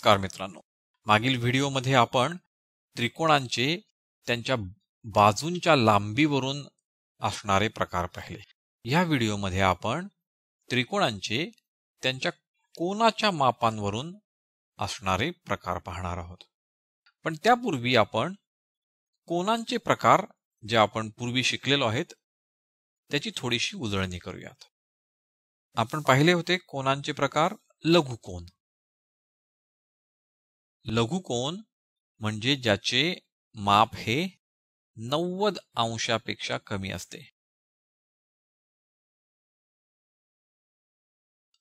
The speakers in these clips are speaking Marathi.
नमस्कार मित्रांनो, मागील व्हिडिओमध्ये आपण त्रिकोणांचे त्यांच्या बाजूंच्या लांबीवरून असणारे प्रकार पाहिले। या व्हिडिओमध्ये आपण त्रिकोणांचे त्यांच्या कोनाच्या मापांवरून असणारे प्रकार पाहणार आहोत। पण त्यापूर्वी आपण कोनांचे प्रकार जे आपण पूर्वी शिकलेलो आहेत त्याची थोडीशी उजळणी करूयात। आपण पाहिले होते कोनांचे प्रकार लघुकोन। लघुकोन म्हणजे ज्याचे माप हे 90 अंशापेक्षा कमी असते।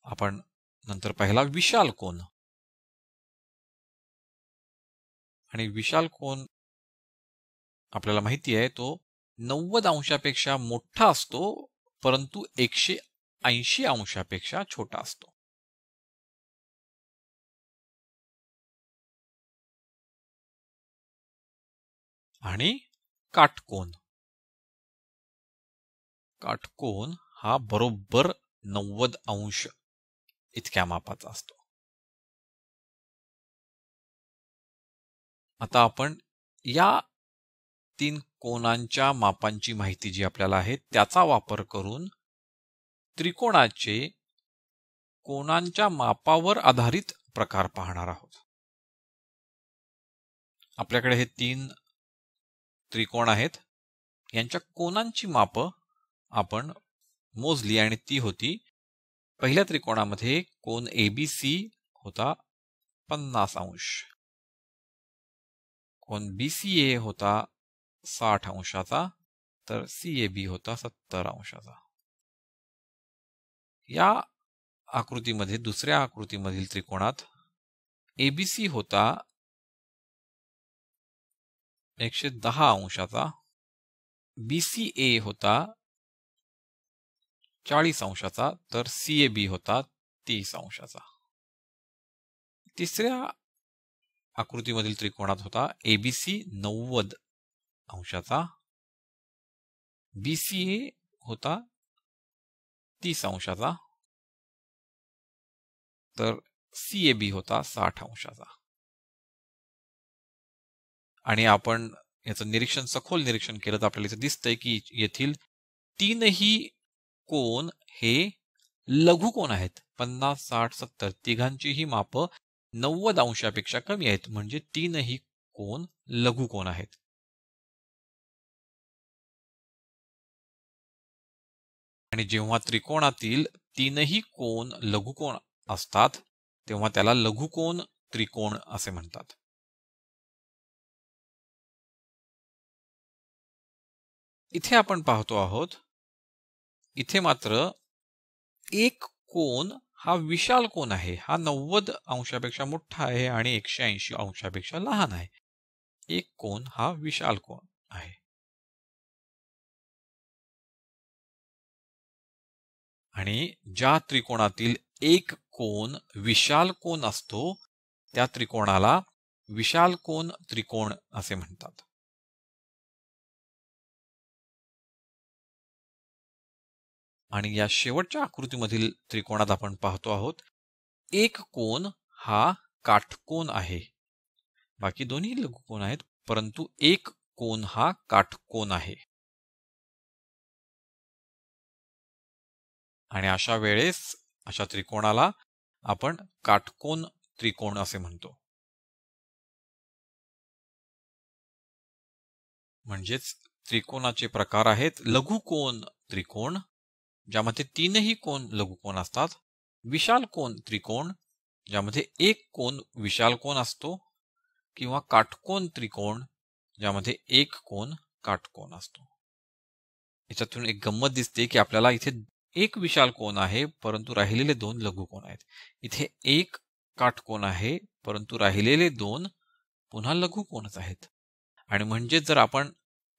आपण नंतर पाहिला विशाल कोन, आणि विशाल कोन आपल्याला माहिती आहे तो 90 अंशापेक्षा मोठा असतो परंतु 180 अंशापेक्षा छोटा असतो। आणि काटकोन, काटकोन हा बरोबर 90 अंश इतक्या मापाचा असतो। आता आपण या तीन कोनांच्या मापांची माहिती जी आपल्याला आहे त्याचा वापर करून त्रिकोणाचे कोनांच्या मापावर आधारित प्रकार पाहणार आहोत। आपल्याकडे हे तीन त्रिकोण आहेत, यांच्या कोनांची माप आपण मोजली आणि ती होती, पहिल्या त्रिकोणामध्ये कोन ABC होता 50 अंश, कोन BCA होता 60 अंशाचा, तर CAB होता 70 अंशाचा। या आकृतीमध्ये दुसऱ्या आकृतीमधील त्रिकोणात ABC होता 110 अंशाचा, BCA होता 40 अंशाचा, तर CAB होता 30 अंशाचा। तिसऱ्या आकृतीमधील त्रिकोणात होता ABC 90 अंशाचा, BCA होता 30 अंशाचा, तर CAB होता 60 अंशाचा। आणि आपण याचं निरीक्षण, सखोल निरीक्षण केलं तर आपल्याला इथे दिसतंय की येथील तीनही कोन हे लघुकोन आहेत। 50, 60, 70 तिघांचीही माप 90 अंशापेक्षा कमी आहेत, म्हणजे तीनही कोन लघुकोन आहेत। आणि जेव्हा त्रिकोणातील तीनही कोन लघुकोन असतात तेव्हा त्याला लघुकोन त्रिकोण असे म्हणतात। इथे आपण पाहतो आहोत, इथे मात्र एक कोन हा विशाल कोन आहे, हा 90 अंशापेक्षा मोठा आहे आणि 180 अंशापेक्षा लहान आहे। एक कोन हा विशाल कोन आहे। आणि ज्या त्रिकोणातील एक कोन विशाल कोन असतो त्या त्रिकोणाला विशाल कोन त्रिकोण असे म्हणतात। आणि या शेवटच्या आकृतीमधील त्रिकोणात आपण पाहतो आहोत, एक कोन हा काटकोन आहे। बाकी दोन्ही लघुकोन आहेत परंतु एक कोन हा काटकोन आहे। आणि अशा वेळेस अशा त्रिकोणाला आपण काटकोन त्रिकोण असे म्हणतो। म्हणजेच त्रिकोणाचे प्रकार आहेत लघुकोन त्रिकोण, ज्यामध्ये तीनही कोन लघुकोन असतात, विशाल कोन त्रिकोण ज्यामध्ये एक कोन विशाल कोन असतो, किंवा काटकोन त्रिकोण ज्यामध्ये एक कोन काटकोन असतो। याच्यातून एक गंमत दिसते की आपल्याला इथे एक विशाल कोन आहे परंतु राहिलेले दोन लघुकोन आहेत, इथे एक काटकोन आहे परंतु राहिलेले दोन पुन्हा लघुकोनच आहेत। आणि म्हणजे जर आपण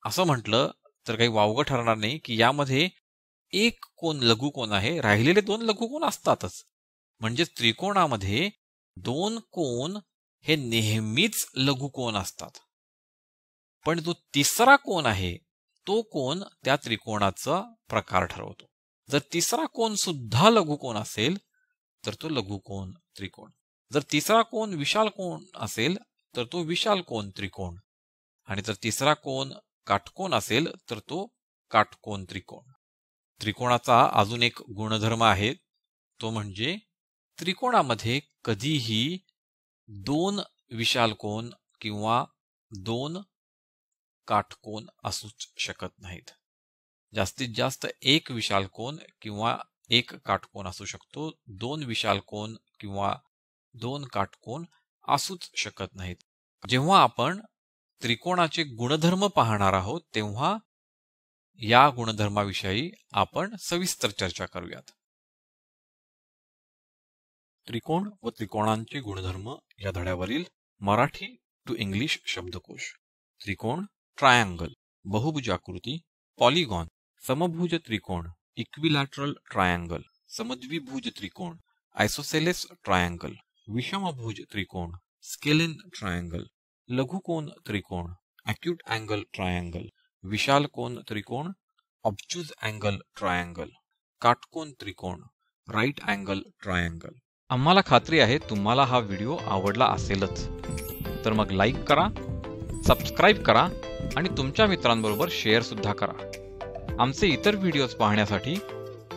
असं म्हटलं तर काही वावगं ठरणार नाही की यामध्ये एक कोन लघुकोन आहे, राहिलेले दोन लघुकोन असतातच। म्हणजे त्रिकोणामध्ये दोन कोन हे नेहमीच लघुकोन असतात, पण जो तिसरा कोन आहे तो कोन त्या त्रिकोणाचा प्रकार ठरवतो। जर तिसरा कोन सुद्धा लघुकोन असेल तर तो लघुकोन त्रिकोण। जर तिसरा कोन विशाल कोन असेल तर तो विशाल कोन त्रिकोण, आणि जर तिसरा कोन काटकोन असेल तर तो काटकोन त्रिकोण. त्रिकोणाचा अजून एक गुणधर्म आहे, तो म्हणजे त्रिकोणामध्ये कधीही दोन विशाल कोन किंवा दोन काटकोन असूच शकत नाहीत. जास्तीत जास्त एक विशाल कोन किंवा एक काटकोन असू शकतो, दोन विशाल कोन किंवा दोन काटकोन असूच शकत नाहीत. जेव्हा आपण त्रिकोणाचे गुणधर्म पाहणार आहोत तेव्हा या गुणधर्माविषयी आपण सविस्तर चर्चा करूयात. त्रिकोण व त्रिकोणांचे गुणधर्म या धड्यावरील मराठी टू इंग्लिश शब्दकोश. त्रिकोण, ट्रायंगल, बहुभुजाकृती, पॉलिगॉन, समभुज त्रिकोण, इक्विलॅटरल ट्रायंगल, समद्विभुज त्रिकोण, आयसोसेलेस ट्रायंगल, विषमभुज त्रिकोण, स्केलेन ट्रायंगल, लघुकोन त्रिकोण, अॅक्यूट अँगल ट्रायंगल, विशाल कोन त्रिकोण, ऑब्च्युज अँगल ट्रायंगल, काटकोन त्रिकोण, राईट अँगल ट्रायंगल. आम्हाला खात्री आहे तुम्हाला हा व्हिडिओ आवडला असेलच. तर मग लाईक करा, सबस्क्राईब करा आणि तुमच्या मित्रांबरोबर शेअर सुद्धा करा. आमचे इतर व्हिडिओज पाहण्यासाठी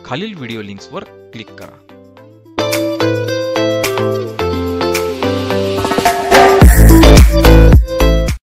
खालील व्हिडिओ लिंक्सवर क्लिक करा.